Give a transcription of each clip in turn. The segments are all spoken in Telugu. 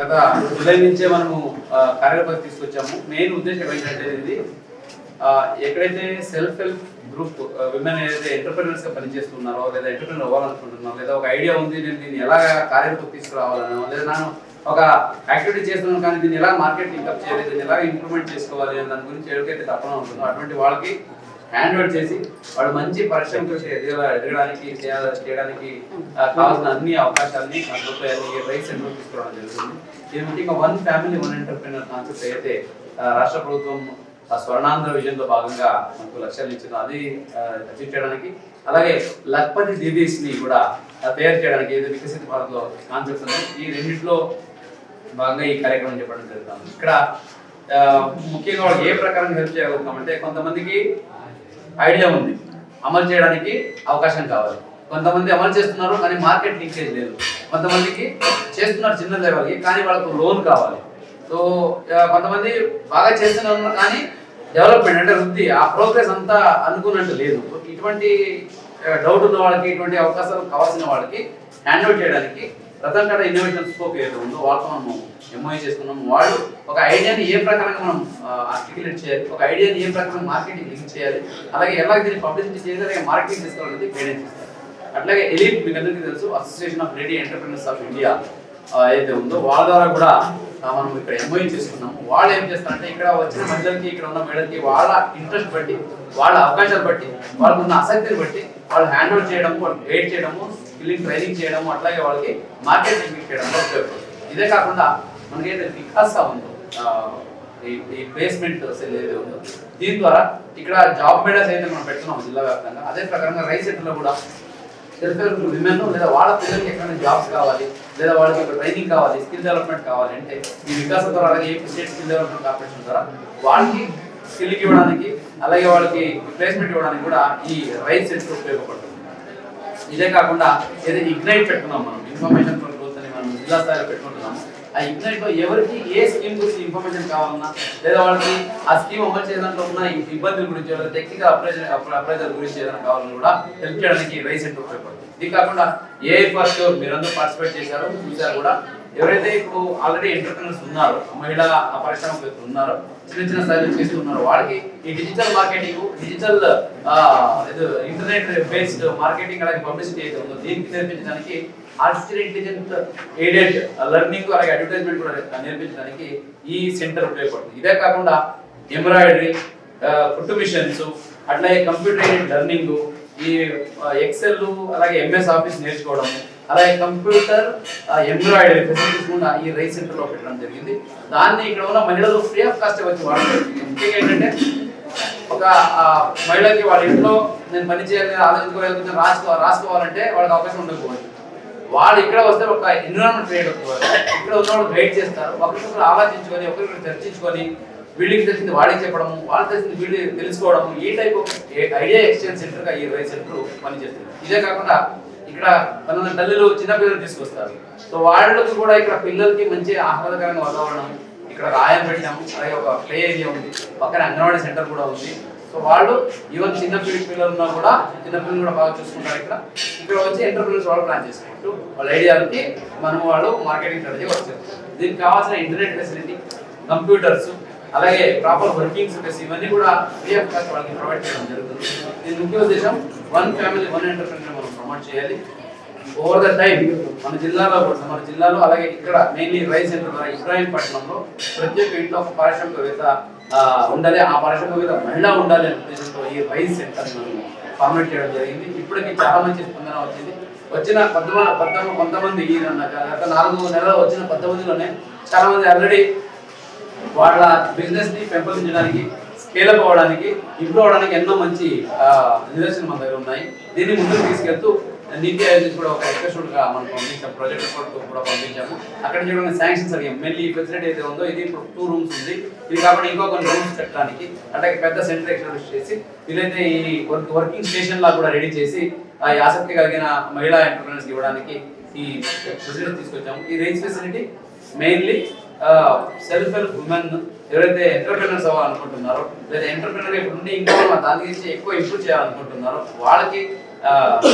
గత జూలై నుంచే మనము కార్యరూపం తీసుకొచ్చాము. మెయిన్ ఉద్దేశం ఏంటంటే ఇది ఎక్కడైతే సెల్ఫ్ హెల్ప్ గ్రూప్ విమెన్ ఏదైతే ఎంటర్ప్రెన్యూర్స్ గా పనిచేస్తున్నారో లేదా ఎంటర్ప్రెన్యూర్ అవ్వాలనుకుంటున్నారో లేదా ఒక ఐడియా ఉంది నేను దీన్ని ఎలా కార్యరూపం తీసుకురావాలనో లేదా నేను ఒక యాక్టివిటీ చేస్తున్నాను కానీ దీన్ని ఎలా మార్కెట్ ఇంకప్ చేయాలి, దీన్ని ఎలా ఇంప్రూవ్మెంట్ చేసుకోవాలి అని దాని గురించి ఎవరికైతే తప్పన ఉంటుందో అటువంటి వాళ్ళకి హ్యాండ్ ఓవర్ చేసి వాళ్ళు మంచి పరిశ్రమకు ఎదగడానికి చేయడానికి కావాల్సిన అన్ని అవకాశాలని రైస్ సెంటర్ తీసుకోవడం జరుగుతుంది. దీనికి ఇంకా one family one entrepreneur concept అయితే రాష్ట్ర ప్రభుత్వం స్వర్ణాంధ్ర విజన్ లో భాగంగా మనకు లక్ష్యాలు ఇచ్చింది. అది అచీవ్ చేయడానికి అలాగే లక్పతి దీదీస్ ని కూడా తయారు చేయడానికి ఏదో వికసిత భారత్ లో కాన్సెప్ట్ ఉంది. ఈ రెండింటిలో భాగంగా ఈ కార్యక్రమం చెప్పడం జరుగుతుంది. ఇక్కడ ముఖ్యంగా వాళ్ళకి ఏ ప్రకారం హెల్ప్ చేయగలుగుతామంటే కొంతమందికి ఐడియా ఉంది, అమలు చేయడానికి అవకాశం కావాలి. కొంతమంది అమలు చేస్తున్నారు కానీ మార్కెట్ లింకేజ్ లేదు. కొంతమందికి చేస్తున్నారు చిన్న లెవెల్కి కానీ వాళ్ళకు లోన్ కావాలి. సో కొంతమంది బాగా చేస్తున్నారు కానీ డెవలప్మెంట్ అంటే వృద్ధి ఆ ప్రోగ్రెస్ అంతా అనుకున్నట్టు లేదు. ఇటువంటి డౌట్ ఉన్న వాళ్ళకి ఇటువంటి అవకాశాలు కావాల్సిన వాళ్ళకి హ్యాండ్ అవుట్ చేయడానికి రతన్ టాటా ఇన్నోవేషన్ స్కోప్ ఏదో ఉందో వాళ్ళతో మనం ఎంఓఐ చేసుకున్నాము. వాళ్ళు ఒక ఐడియాని ఏ ప్రకారంగా మనం ఆర్టికులేట్ చేయాలి, ఒక ఐడియాని ఏ ప్రకారంగా మార్కెటింగ్ లింక్ చేయాలి, అలాగే ఎలా దీన్ని పబ్లిసిటీ చేయాలి, అలాగే మార్కెటింగ్ తీసుకోవాలనేది గైడెన్స్ ఇస్తారు. అట్లాగే ఎలీట్ మీకు అందరికీ తెలుసు association of lady entrepreneurs of India ఏదైతే ఉందో వాళ్ళ ద్వారా కూడా మనం ఇక్కడ ఎంఓఐ చేసుకున్నాము. వాళ్ళు ఏం చేస్తారంటే ఇక్కడ వచ్చిన మహిళలకి ఇక్కడ ఉన్న మహిళలకి వాళ్ళ ఇంట్రెస్ట్ బట్టి వాళ్ళ అవకాశాలు బట్టి వాళ్ళకున్న ఆసక్తిని బట్టి వాళ్ళు హ్యాండ్ ఓవర్ చేయడము, వాళ్ళు గైడ్ చేయడము, స్కిల్లింగ్ ట్రైనింగ్ చేయడము, అట్లాగే వాళ్ళకి మార్కెట్ లింక్ చేయడం ఉపయోగపడుతుంది. ఇదే కాకుండా మనకైతే వికాస ఉందో ఈ ప్లేస్మెంట్ సెల్ ఏదైతే ఉందో దీని ద్వారా ఇక్కడ జాబ్ మేళాస్ అయితే మనం పెడుతున్నాం జిల్లా వ్యాప్తంగా. అదే ప్రకారంగా రైస్ సెంటర్లో కూడా సెల్ఫ్ హెల్ప్ విమెన్ లేదా వాళ్ళ పిల్లలకి ఎక్కడైనా జాబ్స్ కావాలి లేదా వాళ్ళకి ట్రైనింగ్ కావాలి, స్కిల్ డెవలప్మెంట్ కావాలి అంటే ఈ వికాసం ద్వారా అలాగే స్టేట్ స్కిల్ డెవలప్మెంట్ కార్పొరేషన్ ద్వారా వాళ్ళకి స్కిల్ ఇవ్వడానికి అలాగే వాళ్ళకి ప్లేస్మెంట్ ఇవ్వడానికి కూడా ఈ రైస్ సెంటర్ ఉపయోగపడుతుంది. ఇదే కాకుండా ఏదైతే ఇగ్నైట్ పెట్టుకున్నాం మనం ఇన్ఫర్మేషన్ గ్రోత్ అని మనం జిల్లా స్థాయిలో పెట్టుకుంటున్నాము. ఆ ఇగ్నైట్ లో ఎవరికి ఏ స్కీమ్ గురించి ఇన్ఫర్మేషన్ కావాలన్నా లేదా వాళ్ళకి ఆ స్కీమ్ అమలు చేయడంలో ఉన్న ఇబ్బందుల గురించి లేదా టెక్నికల్ అప్రైజల్ గురించి ఏదైనా కావాలని కూడా హెల్ప్ చేయడానికి రైస్ సెంటర్ ఉపయోగపడుతుంది. ఇది కాకుండా ఏ ఫస్ట్ మీరందరూ పార్టిసిపేట్ చేశారు చూసారు కూడా ఎవరైతే ఇప్పుడు ఆల్రెడీ ఎంటర్ప్రెన్యూర్స్ ఉన్నారో మహిళా పరిశ్రమకు ఉన్నారో చిన్న చిన్న స్థాయిలో చేస్తున్నారు వాళ్ళకి ఈ digital marketing digital internet based marketing అలాగే పబ్లిసిటీ అయితే ఉందో దీనికి నేర్పించడానికి ఆర్టిఫిషియల్ ఇంటెలిజెన్స్ ఎయిడెడ్ లెర్నింగ్ అలాగే అడ్వర్టైజ్మెంట్ కూడా నేర్పించడానికి ఈ సెంటర్ ఉపయోగపడుతుంది. ఇదే కాకుండా ఎంబ్రాయిడరీ, కుట్టు మిషన్స్, అట్లాగే కంప్యూటర్ ఎయిడెడ్ లెర్నింగ్, ఈ ఎక్సెల్ అలాగే ఎంఎస్ ఆఫీస్ నేర్చుకోవడం, అలాగే కంప్యూటర్ ఎంబ్రాయిడరీ ఫెసిలిటీస్ కూడా ఈ రైస్ సెంటర్ లో పెట్టడం జరిగింది. దాన్ని ఇక్కడ ఉన్న మహిళలు ఫ్రీ ఆఫ్ కాస్ట్ వచ్చి వాడతారు. ముఖ్యంగా ఏంటంటే ఒక మహిళకి వాళ్ళ ఇంట్లో నేను పని చేయాలని ఆలోచించుకోగలుగుతున్న రాసుకోవాలంటే వాళ్ళకి అవకాశం ఉండకపోవచ్చు. వాళ్ళు ఇక్కడ వస్తే ఒక ఎన్విరాన్మెంట్ క్రియేట్ అవుతుంది. ఇక్కడ ఉన్న వాళ్ళు గైడ్ చేస్తారు. ఒకరికొకరు ఆలోచించుకొని ఒకరికొకరు చర్చించుకొని వీళ్ళకి తెలిసింది వాడికి చెప్పడము, వాళ్ళు తెలిసింది వీళ్ళు తెలుసుకోవడము, ఈ type of idea exchange centre గా ఈ రైస్ సెంటర్ పనిచేస్తుంది. ఇదే కాకుండా ఇక్కడ మన తల్లిలు చిన్నపిల్లలు తీసుకొస్తారు. సో వాళ్ళకి కూడా ఇక్కడ పిల్లలకి మంచి ఆహ్లాదకరంగా వాతావరణం, ఇక్కడ రాయం పెట్టాము, అలాగే ఒక ప్లే ఏరియా ఉంది, పక్కన అంగన్వాడీ సెంటర్ కూడా ఉంది. సో వాళ్ళు ఈవెన్ చిన్న పిల్లలు ఉన్నా కూడా చిన్నపిల్లలు కూడా బాగా చూసుకుంటారు. ఇక్కడ వచ్చి ఎంటర్ప్రెన్యూర్స్ వాళ్ళు ప్లాన్ చేసుకుంటూ వాళ్ళ ఐడియాలకి వాళ్ళు మార్కెటింగ్ స్ట్రాటజీ వచ్చారు. దీనికి కావాల్సిన ఇంటర్నెట్ ఫెసిలిటీ, కంప్యూటర్స్, అలాగే ప్రాపర్ వర్కింగ్ స్పేస్ ఇవన్నీ కూడా ఫ్రీ ఆఫ్ కాస్ట్ వాళ్ళకి ప్రొవైడ్ చేయడం జరుగుతుంది. దీని ముఖ్య ఉద్దేశం వన్ ఫ్యామిలీ వన్ ఎంటర్ప్రెన్యూర్ మనం ప్రమోట్ చేయాలి. ఓవర్ ద టైం మన జిల్లాలో అలాగే ఇక్కడ మెయిన్లీ రైస్ సెంటర్ ద్వారా ఇబ్రాహీంపట్నంలో ప్రతి ఒక్క ఇంట్లో ఒక పారిశ్రామికవేత్త ఉండాలి, ఆ పారిశ్రామికవేత్త మహిళ ఉండాలి అనే ఉద్దేశంతో ఈ రైస్ సెంటర్ మనం ఫార్మేట్ చేయడం జరిగింది. ఇప్పటికీ చాలా మంచి స్పందన వచ్చింది. వచ్చిన కొంతమంది గత 4 నెలలు వచ్చిన 10 చాలా మంది ఆల్రెడీ వాళ్ళ బిజినెస్ ని పెంపొందించడానికి, స్కేలప్ అవ్వడానికి, ఇంప్రూవ్ అవడానికి ఎన్నో మంచి నిదర్శనం మన దగ్గర ఉన్నాయి. దీన్ని ముందుకు తీసుకెళ్తూ నీతి ఆయోగ్ కూడా ఒక రిక్వెస్ట్ గా మనం పంపించాం, ప్రాజెక్ట్ రిపోర్ట్ కూడా పంపించాము. అక్కడ చూడండి శాంక్షన్స్ అడిగాం. మెయిన్లీ ఈ ఫెసిలిటీ ఏదైతే ఉందో ఇది ఇప్పుడు 2 రూమ్స్ ఉంది. ఇది కాబట్టి ఇంకో కొన్ని రూమ్స్ పెట్టడానికి అలాగే పెద్ద సెంటర్ ఎక్స్టాబ్లిష్ చేసి వీలైతే ఈ వర్కింగ్ స్టేషన్ లా కూడా రెడీ చేసి ఈ ఆసక్తి కలిగిన మహిళా ఎంటర్ప్రెన్యూర్స్ ఇవ్వడానికి ఈ ఫెసిలిటీ తీసుకొచ్చాము. ఈ range facility mainly self help women ఎవరైతే ఎంటర్ప్రెన్యూర్స్ అవ్వాలనుకుంటున్నారో లేదా ఎంటర్ప్రెన్యూర్ ఇప్పుడు నుండి ఇంకా దాని గురించి ఎక్కువ ఇంప్రూవ్ చేయాలనుకుంటున్నారో వాళ్ళకి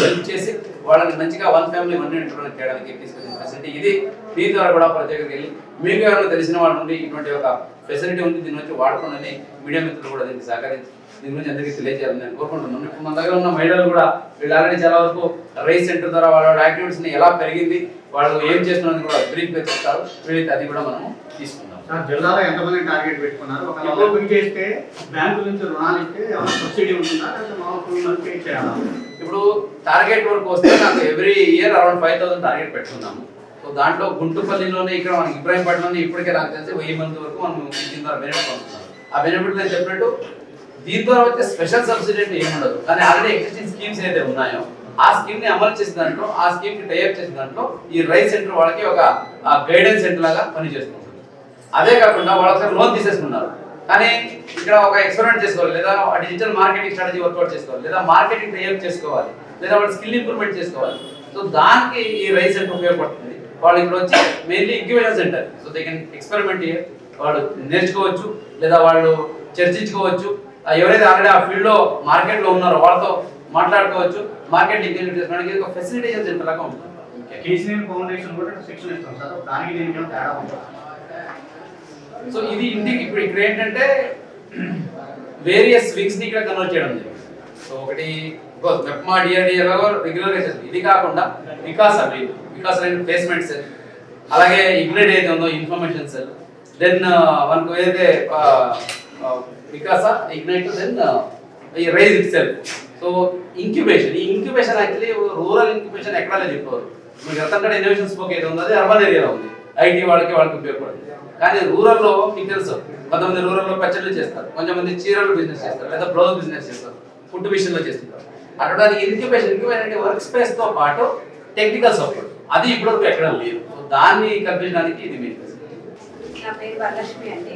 హెల్ప్ చేసి వాళ్ళని మంచిగా వన్ ఫ్యామిలీ వన్ ఎంటర్ప్రెన్యూర్ చేయడానికి తీసుకొచ్చిన ఫెసిలిటీ ఇది. దీని ద్వారా కూడా ప్రత్యేకంగా వెళ్ళి మీకు ఎవరైనా తెలిసిన వాళ్ళ నుండి ఇటువంటి ఒక ఫెసిలిటీ ఉంది, దీని నుంచి వాడుకోండి మీడియా మిత్రులు కూడా దీనికి సహకరించి దీని గురించి అందరికీ తెలియజేయాలని నేను కోరుకుంటున్నాను. ఇప్పుడు మన దగ్గర ఉన్న మహిళలు కూడా వీళ్ళు ఆల్రెడీ చాలా వరకు రైస్ సెంటర్ ద్వారా వాళ్ళ యాక్టివిటీస్ని ఎలా పెరిగింది, వాళ్ళు ఏం చేస్తున్నది కూడా బ్రీఫ్గా చెప్తారు. వీళ్ళైతే అది కూడా మనం తీసుకుందాం. జిల్లాలో ఎంతమంది టార్గెట్ పెట్టుకున్నారు? ఒక ఓపెన్ చేస్తే బ్యాంకు నుంచి రుణాలు ఇస్తే ఏమైనా సబ్సిడీ ఉంటుందా లేకపోతే మామూలు పే చేయాలా? ఇప్పుడు టార్గెట్ వరకు వస్తే నాకు ఎవ్రీ ఇయర్ అరౌండ్ 5,000 టార్గెట్ పెట్టుకున్నాము. సో దాంట్లో గుంటుపల్లిలోనే ఇక్కడ మనకి ఇబ్రాహీంపట్నంలోనే ఇప్పటికే నాకు తెలిసి 1000 మంది వరకు మనం దీని ద్వారా బెనిఫిట్ పొందుతున్నాం. ఆ బెనిఫిట్ నేను చెప్పినట్టు దీని ద్వారా వచ్చే స్పెషల్ సబ్సిడీ అంటే ఏమి ఉండదు, కానీ ఆల్రెడీ ఎగ్జిస్టింగ్ స్కీమ్స్ ఏదైతే ఉన్నాయో ఆ స్కీమ్ ని అమలు చేసే దాంట్లో, ఆ స్కీమ్ కి టైఅప్ చేసే దాంట్లో ఈ రైస్ సెంటర్ వాళ్ళకి ఒక గైడెన్స్ సెంటర్ లాగా పనిచేస్తుంది. అదే కాకుండా వాళ్ళకి లోన్ తీసేసుకున్నారు, కానీ ఇక్కడ ఒక ఎక్స్పెరిమెంట్ చేసుకోవాలి, లేదా డిజిటల్ మార్కెటింగ్ స్ట్రాటజీ వర్కౌట్ చేసుకోవాలి, లేదా మార్కెటింగ్ టైఅప్ చేసుకోవాలి, లేదా వాళ్ళ స్కిల్ ఇంప్రూవ్మెంట్ చేసుకోవాలి. సో దానికి ఈ రైస్ సెంటర్ ఉపయోగపడుతుంది. వాళ్ళు ఇక్కడ వచ్చి mainly incubation centre, so they can experiment వాళ్ళు నేర్చుకోవచ్చు, లేదా వాళ్ళు చర్చించుకోవచ్చు. ఎవరైతే ఆల్రెడీ ఆ ఫీల్డ్ లో మార్కెట్ లో ఉన్నారో వాళ్ళతో మాట్లాడుకోవచ్చు. మార్కెట్ ఇంక్రిమెంట్ చేసుకోవడానికి ఒక ఫెసిలిటేషన్ సెంటర్ లాగా ఉంటుంది. కేసీఆర్ ఫౌండేషన్ కూడా శిక్షణ ఇస్తాం సార్, దానికి దీనికి తేడా ఉంటుంది. సో ఇది ఇంటికి ఇప్పుడు ఇక్కడ ఏంటంటే వేరియస్ వింగ్స్ ని ఇక్కడ కన్వర్ట్ చేయడం జరిగింది. సో ఒకటి మెప్మా డిఆర్డిఏలో రెగ్యులర్ గా చేస్తుంది. ఇది కాకుండా వికాస్ ప్లేస్మెంట్ సెల్, అలాగే ఇగ్నైట్ ఏదైతే ఉందో ఇన్ఫర్మేషన్ సెల్, దెన్ మనకు ఏదైతే వికాస ఇగ్నైట్, దెన్ ఈ rise itself. So incubation, ఈ ఇంక్యుబేషన్ యాక్చువల్లీ రూరల్ ఇంక్యుబేషన్ ఎక్కడ లేదు చెప్పారు. మీకు రతన్గఢ ఇన్నోవేషన్ స్పోక్ ఏదో ఉంది, అది అర్బన్ ఏరియాలో ఉంది, ఐటీ వాళ్ళకి ఉపయోగపడుతుంది. కానీ రూరల్లో మీకు తెలుసు, కొంతమంది రూరల్లో పచ్చళ్ళు చేస్తారు, కొంతమంది చీరలు బిజినెస్ చేస్తారు, లేదా బ్లౌజ్ బిజినెస్ చేస్తారు, ఫుడ్ విషయంలో చేస్తుంటారు. అటువంటి ఇంక్యుబేషన్ అంటే వర్క్ స్పేస్ తో పాటు టెక్నికల్ సపోర్ట్, అది ఇప్పటివరకు ఎక్కడ లేదు. సో దాన్ని కల్పించడానికి ఇది మెయిన్. నా పేరు వరలక్ష్మి అండి.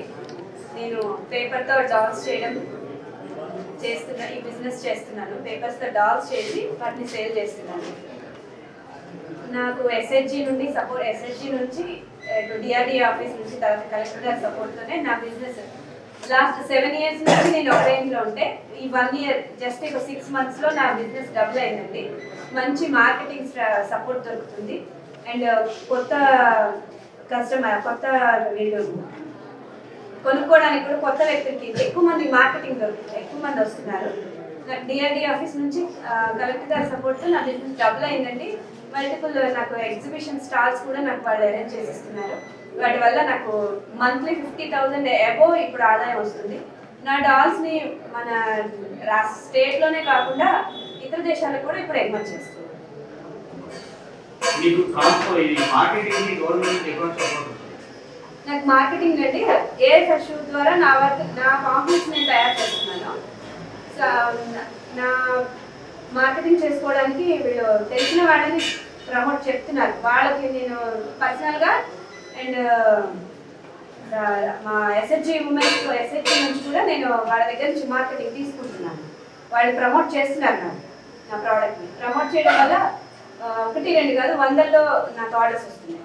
నేను పేపర్తో డాల్స్ చేస్తున్నా, ఈ బిజినెస్ చేస్తున్నాను. పేపర్స్తో డాల్స్ చేసి వాటిని సేల్ చేస్తున్నాను. నాకు ఎస్హెచ్జి నుంచి డిఆర్డీ ఆఫీస్ నుంచి, తర్వాత కలెక్టర్ గారి సపోర్ట్తోనే నా బిజినెస్ లాస్ట్ 7 years నుంచి నేను ఒక రేంజ్లో ఉంటే, ఈ 1 year జస్ట్ 6 monthsలో నా బిజినెస్ డబుల్ అయిందండి. మంచి మార్కెటింగ్ సపోర్ట్ దొరుకుతుంది. అండ్ కొత్త వీళ్ళు కొనుక్కోవడానికి కూడా కొత్త వ్యక్తులకి ఎక్కువ మంది మార్కెటింగ్ దొరుకుతుంది, ఎక్కువ మంది వస్తున్నారు. డిఆర్డీ ఆఫీస్ నుంచి కలెక్టర్ గారి సపోర్ట్తో నా బిజినెస్ డబుల్ అయిందండి. మల్టిపుల్ నాకు ఎగ్జిబిషన్ స్టాల్స్ కూడా నాకు వాళ్ళు అరేంజ్ చేసిస్తున్నారు. వాటి వల్ల నాకు మంత్లీ 50,000 అబోవ్ ఇప్పుడు ఆదాయం వస్తుంది. నా డాల్స్ని మన స్టేట్లోనే కాకుండా ఇతర దేశాలకు కూడా ఇప్పుడు ఎగుమతి చేస్తుంది. నాకు మార్కెటింగ్ అండి ఏఎఫ్ఎస్ ద్వారా నా కాంప్లెక్స్ నేను తయారు చేస్తున్నాను. నా మార్కెటింగ్ చేసుకోవడానికి వీళ్ళు తెలిసిన వాళ్ళని ప్రమోట్ చెప్తున్నారు. వాళ్ళకి నేను పర్సనల్గా అండ్ మా ఎస్హెచ్జి నుంచి కూడా నేను వాళ్ళ దగ్గర నుంచి మార్కెటింగ్ తీసుకుంటున్నాను. వాళ్ళు ప్రమోట్ చేస్తున్నారు నా ప్రోడక్ట్ని. ప్రమోట్ చేయడం వల్ల 1-2 కాదు 100లో నాకు ఆర్డర్స్ వస్తున్నాయి.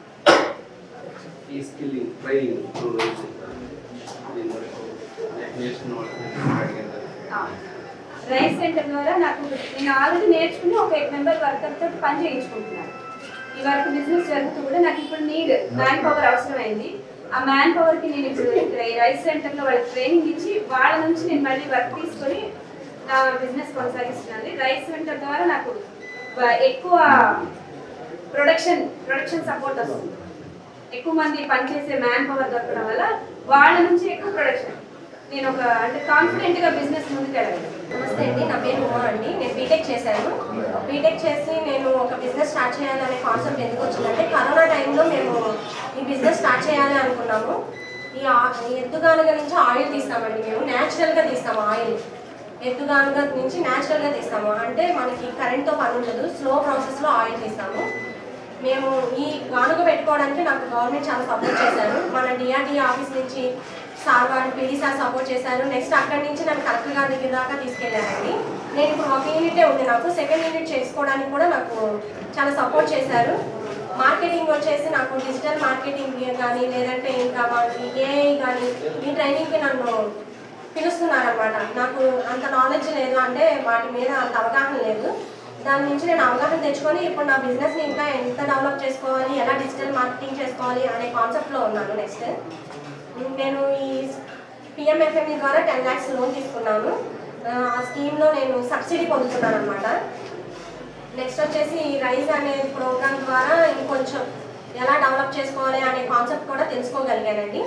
రైస్ సెంటర్ ద్వారా నాకు నేను ఆల్రెడీ నేర్చుకుని ఒక 8 member వర్కర్తో పని చేయించుకుంటున్నాను. ఈ వర్క్ బిజినెస్ జరుగుతూ కూడా నాకు ఇప్పుడు మ్యాన్ పవర్ అవసరమైంది. ఆ మ్యాన్ పవర్కి నేను ఇప్పుడు ఈ రైస్ సెంటర్లో వాళ్ళకి ట్రైనింగ్ ఇచ్చి వాళ్ళ నుంచి నేను మళ్ళీ వర్క్ తీసుకొని నా బిజినెస్ కొనసాగిస్తున్నాను. రైస్ సెంటర్ ద్వారా నాకు ఎక్కువ ప్రొడక్షన్ సపోర్ట్ వస్తుంది. ఎక్కువ మంది పనిచేసే మ్యాన్ పవర్ దొరకడం వల్ల వాళ్ళ నుంచి ఎక్కువ ప్రొడక్షన్ నేను అంటే కాన్ఫిడెంట్గా బిజినెస్ ముందుకు వెళ్ళాలి. నమస్తే అండి, నా పేరు ఉమా అండి. నేను బీటెక్ చేశాను. బీటెక్ చేసి నేను ఒక బిజినెస్ స్టార్ట్ చేయాలనే కాన్సెప్ట్ ఎందుకు వచ్చిందంటే, కరోనా టైంలో మేము ఈ బిజినెస్ స్టార్ట్ చేయాలి అనుకున్నాము. ఈ ఎద్దుగానుగ నుంచి ఆయిల్ తీస్తామండి. మేము న్యాచురల్గా తీస్తాము ఆయిల్. ఎద్దుగానుగ నుంచి న్యాచురల్గా తీస్తాము, అంటే మనకి కరెంట్తో పని ఉండదు, స్లో ప్రాసెస్లో ఆయిల్ తీస్తాము. మేము ఈ గానుగ పెట్టుకోవడానికి నాకు గవర్నమెంట్ చాలా సపోర్ట్ చేశారు. మన డిఆర్డీ ఆఫీస్ నుంచి సార్ వాళ్ళు పీడీ సార్ సపోర్ట్ చేశారు. నెక్స్ట్ అక్కడి నుంచి నన్ను కలెక్టర్ గారి దగ్గర దాకా తీసుకెళ్ళారండి. నేను ఇప్పుడు 1 యూనిటే ఉంది నాకు. 2nd యూనిట్ చేసుకోవడానికి కూడా నాకు చాలా సపోర్ట్ చేశారు. మార్కెటింగ్ వచ్చేసి నాకు డిజిటల్ మార్కెటింగ్ కానీ, లేదంటే ఇంకా మనకి ఏఐ కానీ ఈ ట్రైనింగ్కి నన్ను పిలుస్తున్నారనమాట. నాకు అంత నాలెడ్జ్ లేదు, అంటే వాటి మీద అంత అవగాహన లేదు. దాని నుంచి నేను అవగాహన తెచ్చుకొని ఇప్పుడు నా బిజినెస్ని ఇంకా ఎంత డెవలప్ చేసుకోవాలి, ఎలా డిజిటల్ మార్కెటింగ్ చేసుకోవాలి అనే కాన్సెప్ట్లో ఉన్నాను. నెక్స్ట్ నేను ఈ పిఎంఎఫ్ఎంఈ ద్వారా 10 lakhs లోన్ తీసుకున్నాను. ఆ స్కీమ్లో నేను సబ్సిడీ పొందుతున్నాను అనమాట. నెక్స్ట్ వచ్చేసి రైజ్ అనే ప్రోగ్రామ్ ద్వారా ఇంకొంచెం ఎలా డెవలప్ చేసుకోవాలి అనే కాన్సెప్ట్ కూడా తెలుసుకోగలిగానండి.